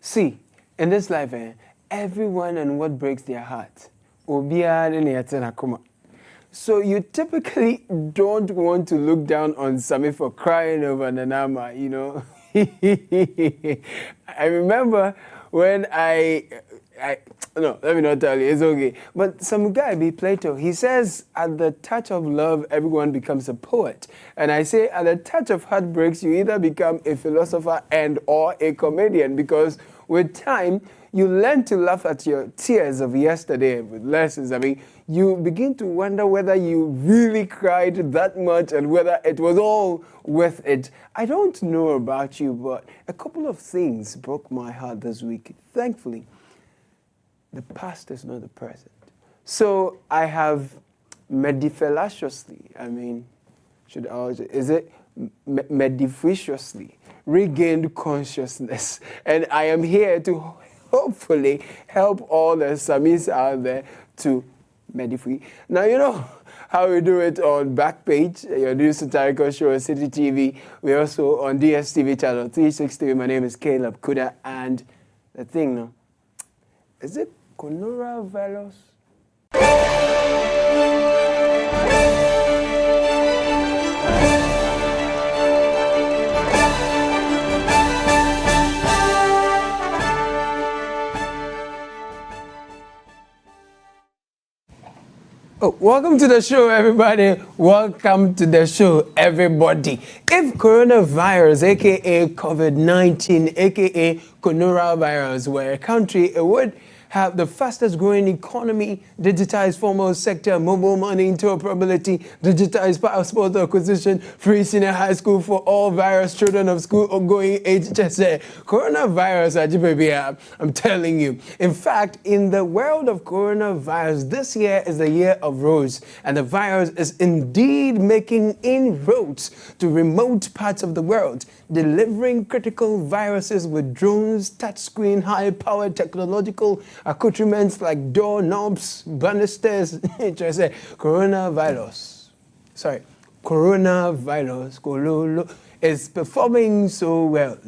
See, in this life, everyone and what breaks their heart. So you typically don't want to look down on Sami for crying over Nanama, you know. I remember when no, let me not tell you, it's okay. But some guy, be Plato, he says, at the touch of love, everyone becomes a poet. And I say, at the touch of heartbreaks, you either become a philosopher and or a comedian, because with time, you learn to laugh at your tears of yesterday with lessons. I mean, you begin to wonder whether you really cried that much and whether it was all worth it. I don't know about you, but a couple of things broke my heart this week. Thankfully, the past is not the present. So I have medifaciously regained consciousness. And I am here to hopefully help all the Samis out there to medifree. Now, you know how we do it on Backpage, your new satirical show, City TV. We're also on DSTV channel 363. My name is Caleb Kuda, and the thing now, is it coronavirus? Oh, welcome to the show, everybody. Welcome to the show, everybody. If coronavirus, aka COVID-19, aka coronavirus, were a country, it would have the fastest growing economy, digitized formal sector, mobile money interoperability, digitized passport acquisition, free senior high school for all virus children of school ongoing HSA. Coronavirus, I'm telling you. In fact, in the world of coronavirus, this year is the year of Rose, and the virus is indeed making inroads to remote parts of the world, delivering critical viruses with drones, touchscreen, high-powered technological accoutrements like doorknobs, banisters. Coronavirus is performing so well.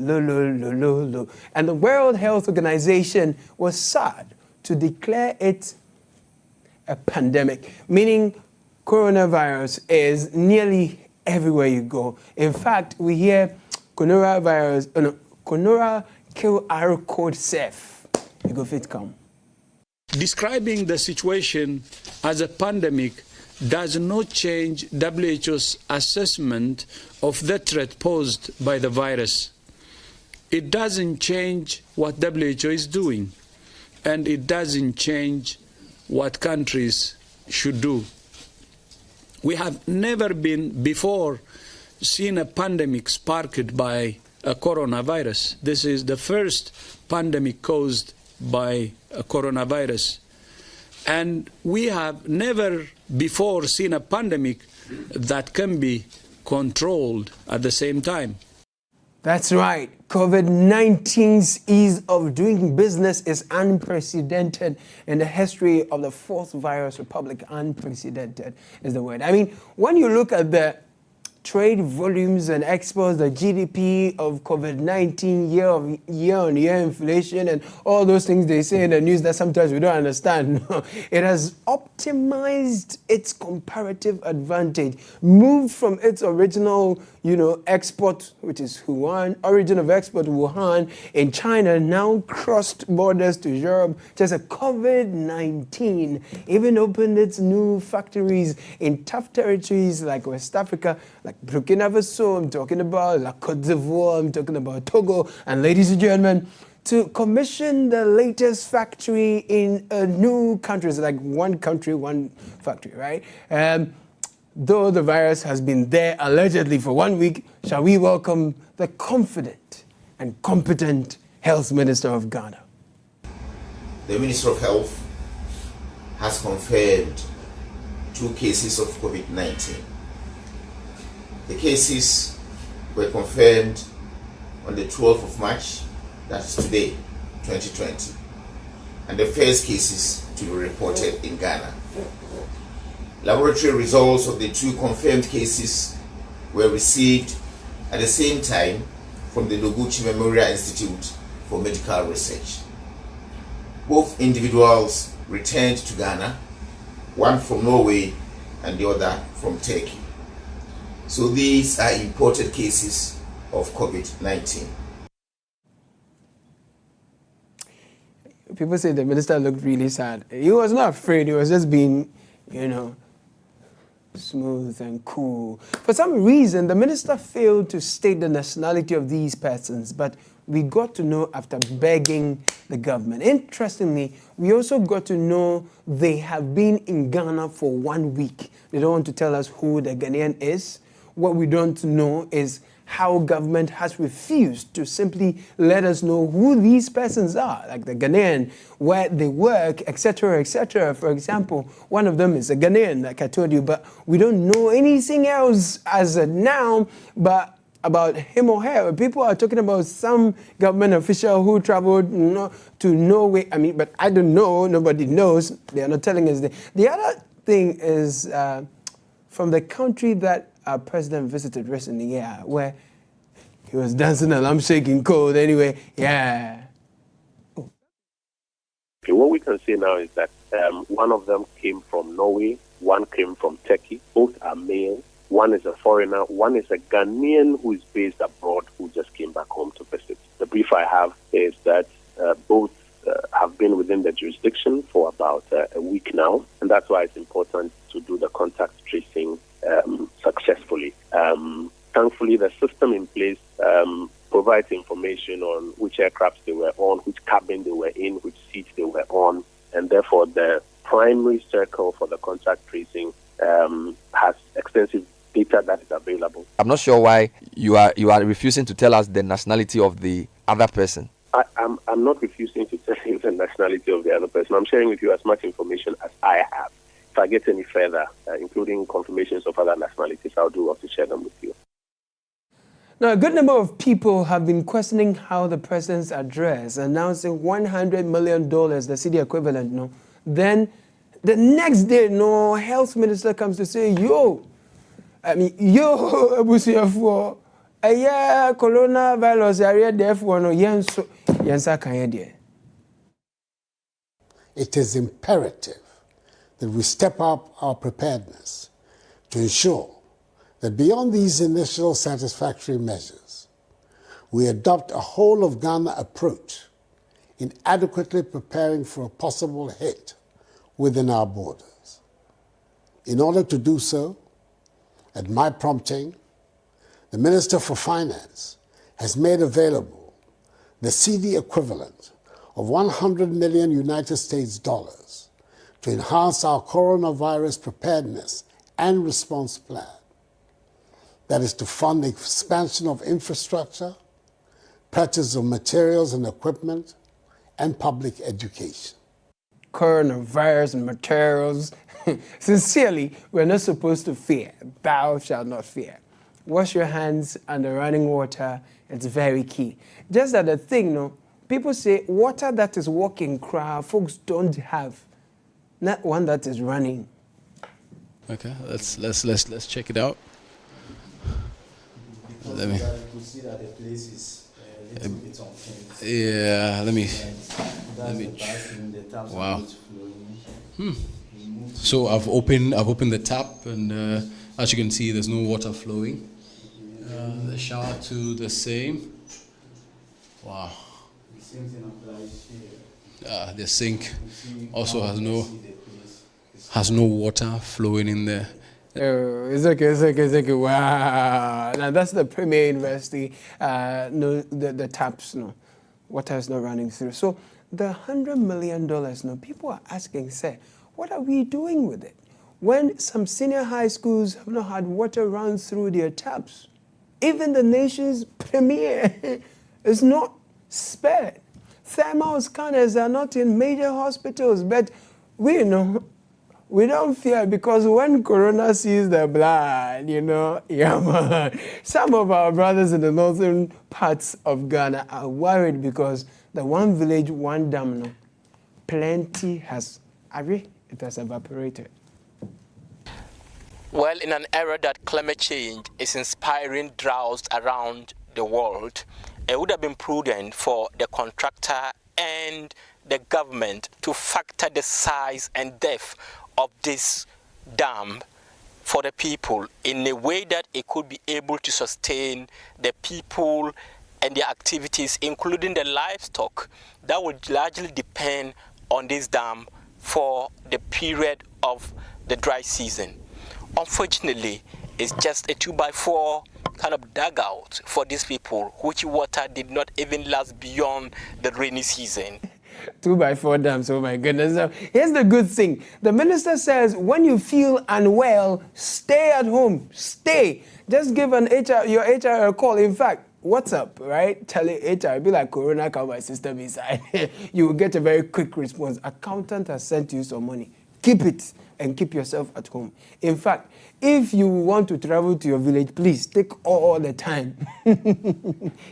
And the World Health Organization was sad to declare it a pandemic, meaning coronavirus is nearly everywhere you go. In fact, we hear Conora kill our code safe. You go fit come. Describing the situation as a pandemic does not change WHO's assessment of the threat posed by the virus. It doesn't change what WHO is doing, and it doesn't change what countries should do. We have never before seen a pandemic sparked by a coronavirus. This is the first pandemic caused by a coronavirus. And we have never before seen a pandemic that can be controlled at the same time. That's right. COVID-19's ease of doing business is unprecedented in the history of the fourth virus republic. Unprecedented is the word. I mean, when you look at the trade volumes and exports, the GDP of COVID-19, year-on-year inflation, and all those things they say in the news that sometimes we don't understand. It has optimized its comparative advantage, moved from its original, export, which is origin of export, Wuhan, in China, now crossed borders to Europe. Just a COVID-19 even opened its new factories in tough territories like West Africa, like Burkina Faso, I'm talking about La Côte d'Ivoire, I'm talking about Togo, and ladies and gentlemen, to commission the latest factory in a new country. It's like one country, one factory, right? Though the virus has been there allegedly for 1 week, shall we welcome the confident and competent Health Minister of Ghana? The Minister of Health has confirmed 2 cases of COVID-19. The cases were confirmed on the 12th of March, that's today, 2020. And the first cases to be reported in Ghana. Laboratory results of the 2 confirmed cases were received at the same time from the Noguchi Memorial Institute for medical research. Both individuals returned to Ghana, one from Norway and the other from Turkey. So these are imported cases of COVID-19. People say the minister looked really sad. He was not afraid. He was just being, smooth and cool. For some reason, the minister failed to state the nationality of these persons, but we got to know after begging the government. Interestingly, we also got to know they have been in Ghana for 1 week. They don't want to tell us who the Ghanaian is. What we don't know is how government has refused to simply let us know who these persons are, like the Ghanaian, where they work, etc., etc. For example, one of them is a Ghanaian, like I told you, but we don't know anything else as of now but about him or her. People are talking about some government official who traveled to Norway. But I don't know. Nobody knows. They are not telling us. The other thing is from the country that our president visited recently, where he was dancing and I'm shaking cold anyway, Okay, what we can say now is that one of them came from Norway, one came from Turkey. Both are male. One is a foreigner, one is a Ghanaian who is based abroad who just came back home to visit. The brief I have is that both have been within the jurisdiction for about a week now, and that's why it's important to do the contact tracing successfully. Thankfully, the system in place provides information on which aircrafts they were on, which cabin they were in, which seats they were on, and therefore the primary circle for the contact tracing has extensive data that is available. I'm not sure why you are refusing to tell us the nationality of the other person. I'm not refusing to tell you the nationality of the other person. I'm sharing with you as much information as I have. If I get any further, including confirmations of other nationalities, I'll do also share them with you. Now, a good number of people have been questioning how the president's address announcing $100 million, the city equivalent, then the next day, health minister comes to say, Abusiyafo, coronavirus area therefore no yensa kanye. It is imperative that we step up our preparedness to ensure that beyond these initial satisfactory measures, we adopt a whole of Ghana approach in adequately preparing for a possible hit within our borders. In order to do so, at my prompting, the Minister for Finance has made available the CD equivalent of 100 million United States dollars to enhance our coronavirus preparedness and response plan. That is to fund the expansion of infrastructure, purchase of materials and equipment, and public education. Coronavirus and materials. Sincerely, we're not supposed to fear. Thou shalt not fear. Wash your hands under running water. It's very key. Just that the thing, people say water that is walking, folks don't have. Not one that is running. Okay, let's check it out. Let me. See that the place is a little bit unclean. Yeah, let me. Wow. So I've opened the tap, and as you can see, there's no water flowing. The shower too, the same. Wow. The same thing applies here. The sink also has no water flowing in there. Oh, it's okay. Wow. Now that's the Premier University. The taps, water is not running through. So the $100 million, people are asking, say, what are we doing with it? When some senior high schools have not had water run through their taps, even the nation's premier is not spared. Thermal scanners are not in major hospitals, but we don't fear, because when Corona sees the blood, some of our brothers in the northern parts of Ghana are worried because the one village, one dam, plenty has evaporated. Well, in an era that climate change is inspiring droughts around the world, it would have been prudent for the contractor and the government to factor the size and depth of this dam for the people in a way that it could be able to sustain the people and their activities, including the livestock that would largely depend on this dam for the period of the dry season. Unfortunately, it's just a 2x4 kind of dugout for these people, which water did not even last beyond the rainy season. 2x4 dams, oh my goodness. Now, here's the good thing. The minister says when you feel unwell, stay at home. Stay. Just give your HR a call. In fact, WhatsApp, right? Tell it HR, be like Corona, come my system inside. You will get a very quick response. Accountant has sent you some money. Keep it and keep yourself at home. In fact, if you want to travel to your village, please take all the time.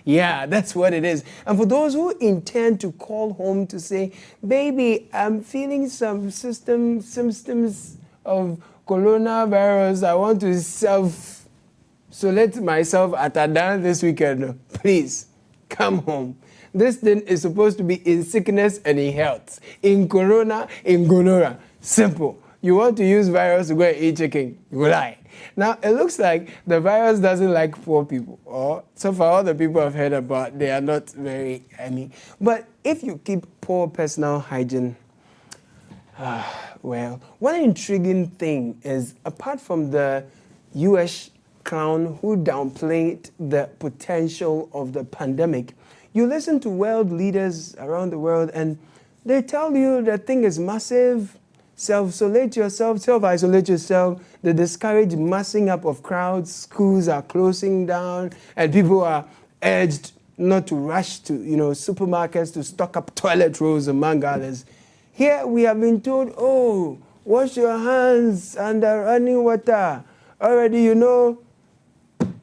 Yeah, that's what it is. And for those who intend to call home to say, baby, I'm feeling some symptoms of coronavirus, I want to self-isolate myself at a dance this weekend, please come home. This thing is supposed to be in sickness and in health. In corona, in gonorrhea. Simple. You want to use virus to go and eat chicken, you lie. Now, it looks like the virus doesn't like poor people. Or so far, all the people I've heard about, they are not very, But if you keep poor personal hygiene, well, one intriguing thing is, apart from the US clown who downplayed the potential of the pandemic, you listen to world leaders around the world and they tell you the thing is massive. Self-isolate yourself. They discourage massing up of crowds. Schools are closing down, and people are urged not to rush to, supermarkets to stock up toilet rolls among others. Here we have been told, oh, wash your hands under running water. Already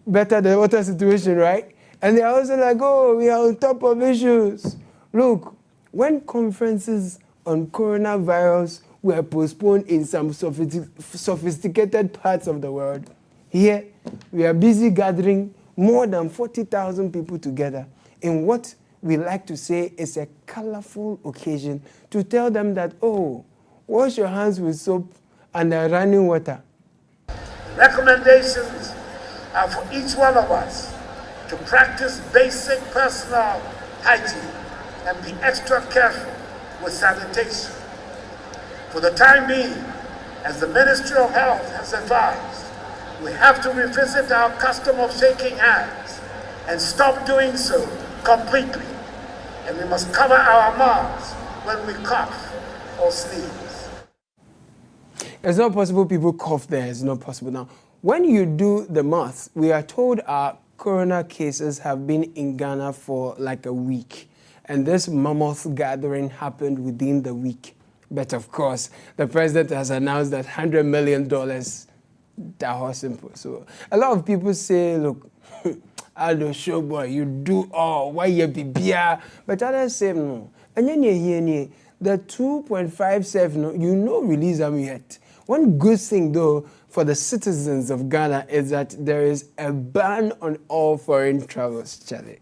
better the water situation, right? And they are also like, oh, we are on top of issues. Look, when conferences on coronavirus were postponed in some sophisticated parts of the world, here we are busy gathering more than 40,000 people together in what we like to say is a colorful occasion to tell them that, oh, wash your hands with soap and running water. Recommendations are for each one of us to practice basic personal hygiene and be extra careful with sanitation. For the time being, as the Ministry of Health has advised, we have to revisit our custom of shaking hands and stop doing so completely. And we must cover our mouths when we cough or sneeze. It's not possible people cough there. It's not possible. Now, when you do the math, we are told our corona cases have been in Ghana for like a week. And this mammoth gathering happened within the week. But of course, the president has announced that $100 million, that was simple. So a lot of people say, look, Aldo show boy, you do all, why you be beer? But others say, no. And then the 2.57, release them yet. One good thing, though, for the citizens of Ghana is that there is a ban on all foreign travels, Charlie.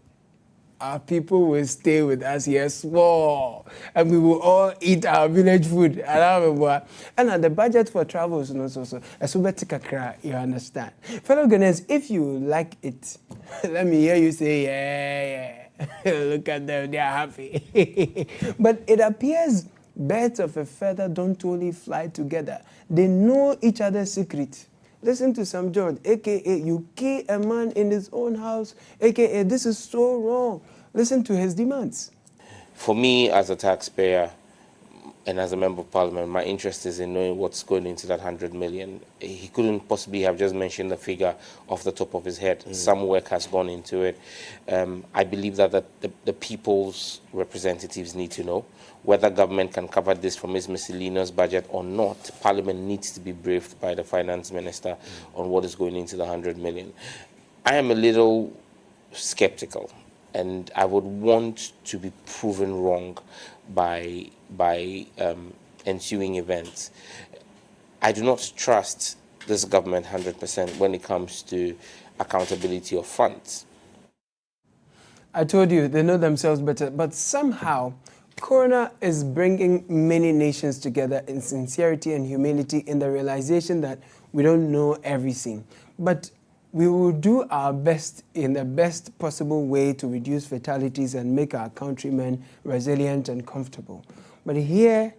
Our people will stay with us here small, and we will all eat our village food. And the budget for travel is not so. You understand? Fellow Ghanaians, if you like it, let me hear you say, yeah. Look at them, they are happy. But it appears birds of a feather don't only fly together. They know each other's secret. Listen to Sam George, a.k.a. you kill a man in his own house, a.k.a. this is so wrong. Listen to his demands. For me, as a taxpayer and as a member of parliament, my interest is in knowing what's going into that 100 million. He couldn't possibly have just mentioned the figure off the top of his head. Some work has gone into it. I believe that the people's representatives need to know whether government can cover this from its miscellaneous budget or not. Parliament needs to be briefed by the finance minister on what is going into the 100 million. I am a little skeptical, and I would want to be proven wrong by ensuing events. I do not trust this government 100% when it comes to accountability of funds. I told you, they know themselves better. But somehow, Corona is bringing many nations together in sincerity and humility in the realization that we don't know everything. But we will do our best in the best possible way to reduce fatalities and make our countrymen resilient and comfortable. But here,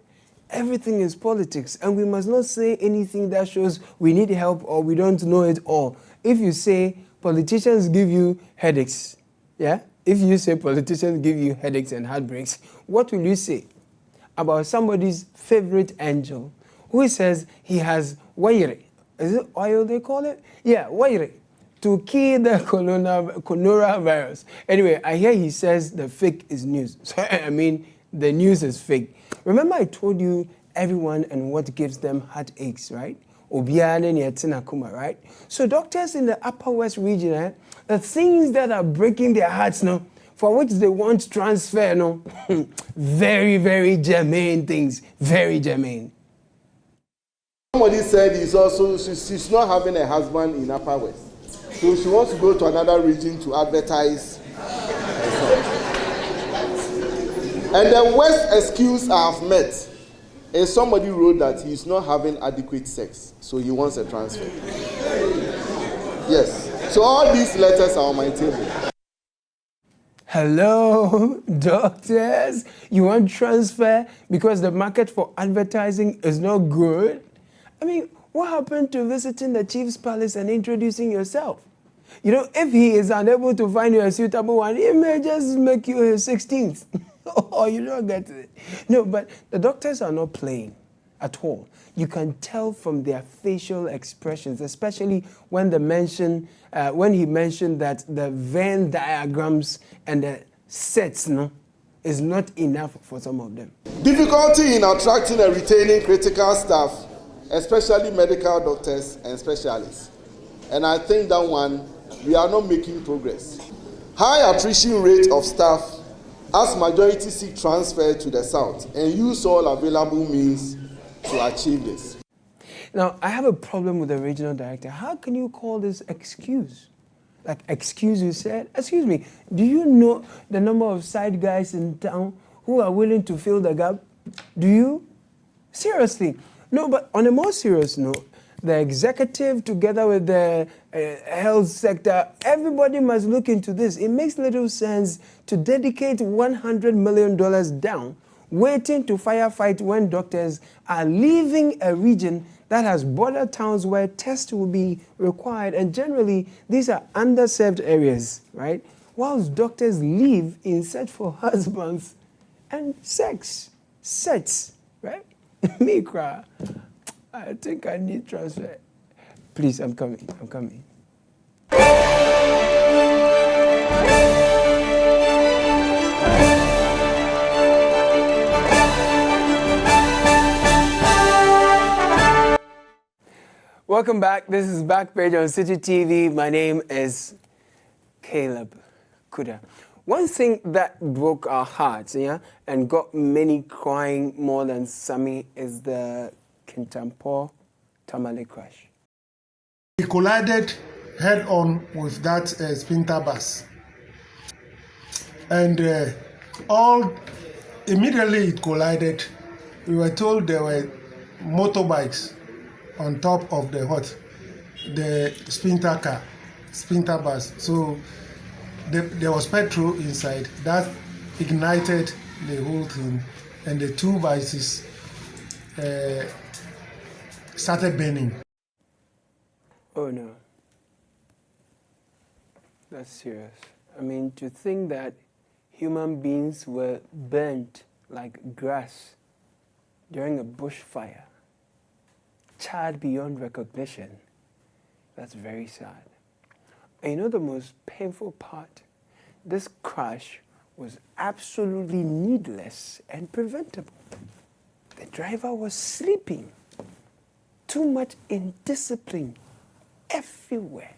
everything is politics, and we must not say anything that shows we need help or we don't know it all. If you say politicians give you headaches, yeah? If you say politicians give you headaches and heartbreaks, what will you say about somebody's favorite angel who says he has waire? Is it oil they call it? Yeah, waire, to kill the coronavirus. Anyway, I hear he says the fake is news. So, I mean, the news is fake. Remember I told you everyone and what gives them heartaches, right? Right? So doctors in the Upper West region, the things that are breaking their hearts now, for which they want transfer, no, very, very germane things, very germane. Somebody said she's not having a husband in Upper West, so she wants to go to another region to advertise herself. And the worst excuse I've met is somebody wrote that he's not having adequate sex, so he wants a transfer. Yes. So all these letters are on my table. Hello, doctors. You want transfer because the market for advertising is not good? I mean, what happened to visiting the chief's palace and introducing yourself? You know, if he is unable to find you a suitable one, he may just make you his 16th. Oh, you don't get it. No, but the doctors are not playing at all. You can tell from their facial expressions, especially when he mentioned that the Venn diagrams and the sets is not enough for some of them. Difficulty in attracting and retaining critical staff, especially medical doctors and specialists. And I think that one, we are not making progress. High attrition rate of staff as majority seek transfer to the south and use all available means to achieve this. Now, I have a problem with the regional director. How can you call this excuse? Like, excuse you said? Excuse me, do you know the number of side guys in town who are willing to fill the gap? Do you? Seriously. No, but on a more serious note, the executive together with the health sector, everybody must look into this. It makes little sense to dedicate $100 million down, waiting to firefight when doctors are leaving a region that has border towns where tests will be required, and generally these are underserved areas, right? Whilst doctors leave in search for husbands and sex, right? Me cry. I think I need transfer. Please, I'm coming. Welcome back. This is Backpage on City TV. My name is Caleb Kuda. One thing that broke our hearts, and got many crying more than Sami is the Kintampo Tamale crash. He collided head-on with that Sprinter bus, and immediately it collided. We were told there were motorbikes on top of the Sprinter bus. So there was petrol inside that ignited the whole thing, and the two buses started burning. Oh no. That's serious. I mean, to think that human beings were burnt like grass during a bushfire, charred beyond recognition, that's very sad. And you know the most painful part? This crash was absolutely needless and preventable. The driver was sleeping. Too much indiscipline everywhere.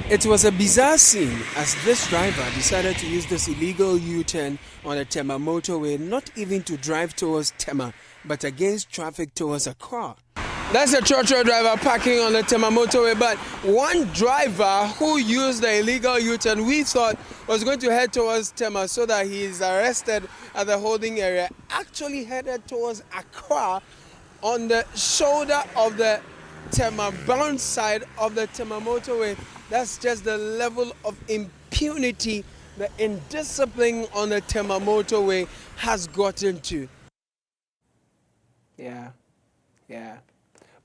It was a bizarre scene as this driver decided to use this illegal U-turn on the Tema motorway, not even to drive towards Tema, but against traffic towards Accra. That's a trotro driver parking on the Tema motorway, but one driver who used the illegal U-turn we thought was going to head towards Tema so that he is arrested at the holding area, actually headed towards Accra on the shoulder of the Tema bound side of the Tema motorway. That's just the level of impunity the indiscipline on the Tema motorway has gotten to. Yeah.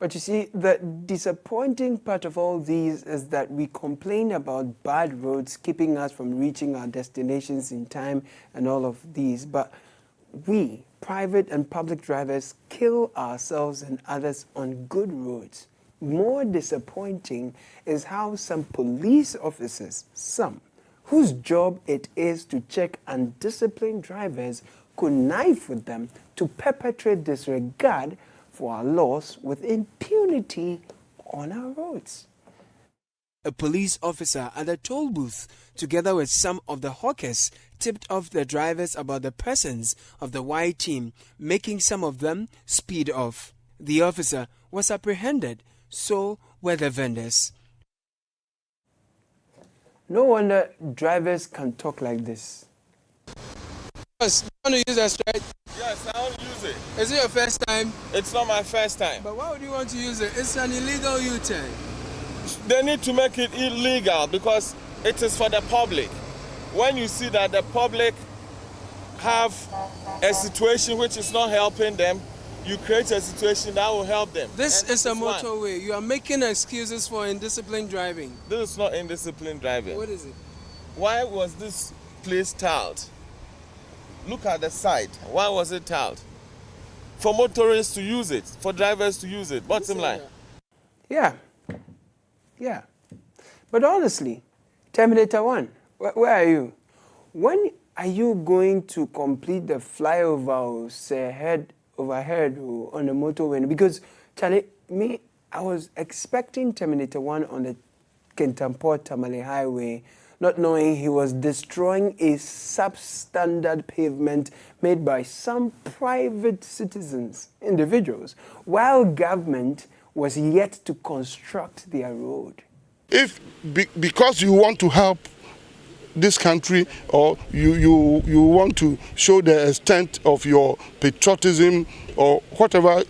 But you see, the disappointing part of all these is that we complain about bad roads keeping us from reaching our destinations in time and all of these. But we, private and public drivers, kill ourselves and others on good roads. More disappointing is how some police officers, whose job it is to check undisciplined drivers, connive with them to perpetrate disregard for our laws with impunity on our roads. A police officer at the toll booth, together with some of the hawkers, tipped off the drivers about the presence of the Y team, making some of them speed off. The officer was apprehended. So were the vendors. No wonder drivers can talk like this. Yes, you want to use that straight? Yes, I want to use it. Is it your first time? It's not my first time. But why would you want to use it? It's an illegal U-turn. They need to make it illegal because it is for the public. When you see that the public have a situation which is not helping them, you create a situation that will help them. This is a motorway. You are making excuses for indisciplined driving. This is not indisciplined driving. What is it? Why was this place tiled? Look at the side. Why was it tiled? For motorists to use it, for drivers to use it. Bottom line. Yeah. But honestly, Terminator 1, where are you? When are you going to complete the flyover overhead on the motorway? Because, Charlie, I was expecting Terminator 1 on the Kintampo-Tamale Highway, not knowing he was destroying a substandard pavement made by some private citizens, individuals, while government was yet to construct their road. If because you want to help this country, or you want to show the extent of your patriotism or whatever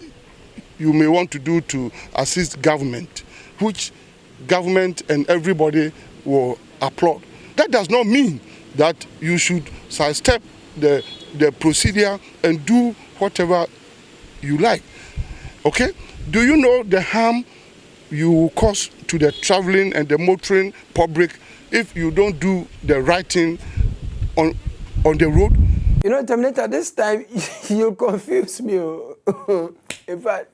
you may want to do to assist government, which government and everybody will applaud. That does not mean that you should sidestep the procedure and do whatever you like. Okay? Do you know the harm you cause to the traveling and the motoring public if you don't do the right thing on the road? You know, Terminator, this time you confuse me. In fact,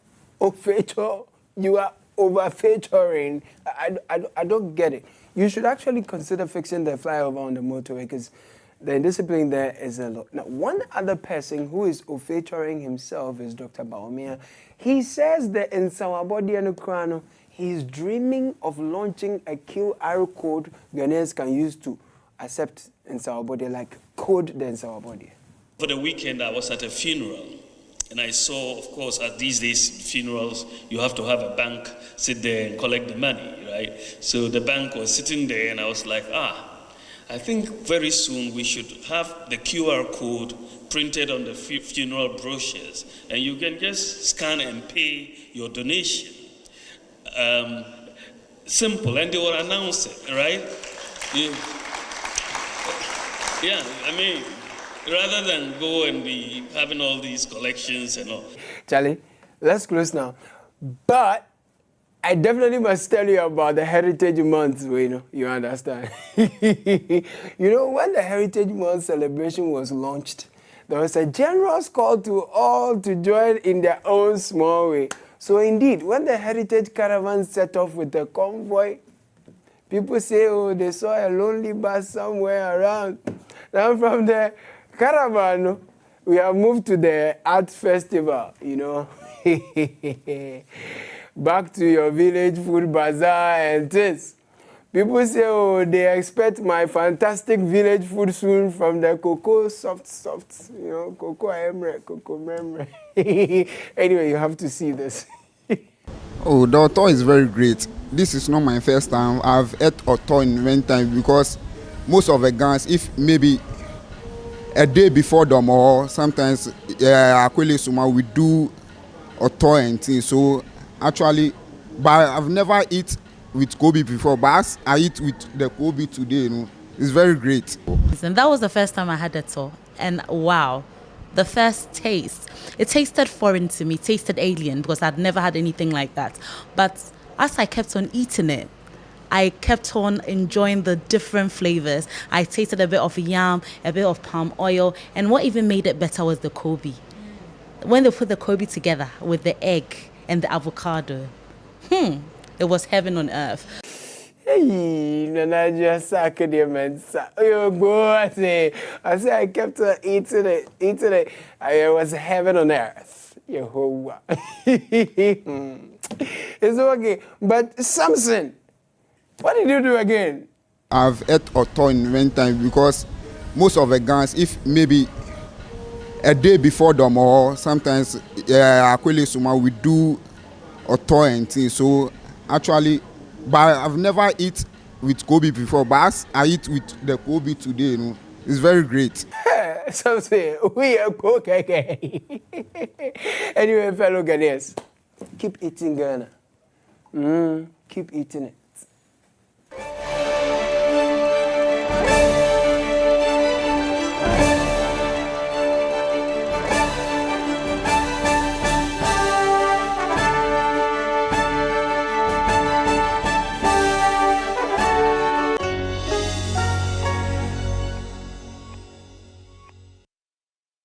you are over-featuring. I don't get it. You should actually consider fixing the flyover on the motorway because the indiscipline there is a lot. Now, one other person who is over-featuring himself is Dr. Baumia. He says that in Sawabodi and Ukraino, he's dreaming of launching a QR code Ghanaians can use to accept in Sawabodi, like code the Sawabodi. For the weekend, I was at a funeral. And I saw, of course, at these days, funerals, you have to have a bank sit there and collect the money, right? So the bank was sitting there, and I was like, I think very soon we should have the QR code printed on the funeral brochures, and you can just scan and pay your donation. Simple, and they will announce it, right? Yeah, I mean, rather than go and be having all these collections and all. Charlie, let's close now. But I definitely must tell you about the Heritage Month, you understand. You know, when the Heritage Month celebration was launched, there was a generous call to all to join in their own small way. So indeed, when the Heritage Caravan set off with the convoy, people say, they saw a lonely bus somewhere around. Now from the caravan, we have moved to the art festival, Back to your village food bazaar and things. People say, oh, they expect my fantastic village food soon from the cocoa soft, cocoa emre, cocoa memre. Anyway, you have to see this. Oh, the author is very great. This is not my first time. I've ate author in many times because most of the guys, if maybe a day before them or sometimes we do author and things. So actually, but I've never eat with Kobe before, but as I eat with the Kobe today, it's very great. And that was the first time I had that tour, and wow, the first taste, it tasted foreign to me, tasted alien because I'd never had anything like that. But as I kept on eating it, I kept on enjoying the different flavors. I tasted a bit of yam, a bit of palm oil, and what even made it better was the Kobe. When they put the Kobe together with the egg and the avocado, it was heaven on earth. Hey, Nana just you go, I say I kept eating it. It was heaven on earth. Yehovah. It's okay. But Samson, what did you do again? I've ate author in many times because most of the guys, if maybe a day before them or sometimes we do author and things. So actually, but I've never eat with Kobe before, but as I eat with the Kobe today, it's very great. Some say, we are cooking. Anyway, fellow Ghanaians, keep eating Ghana. Keep eating it.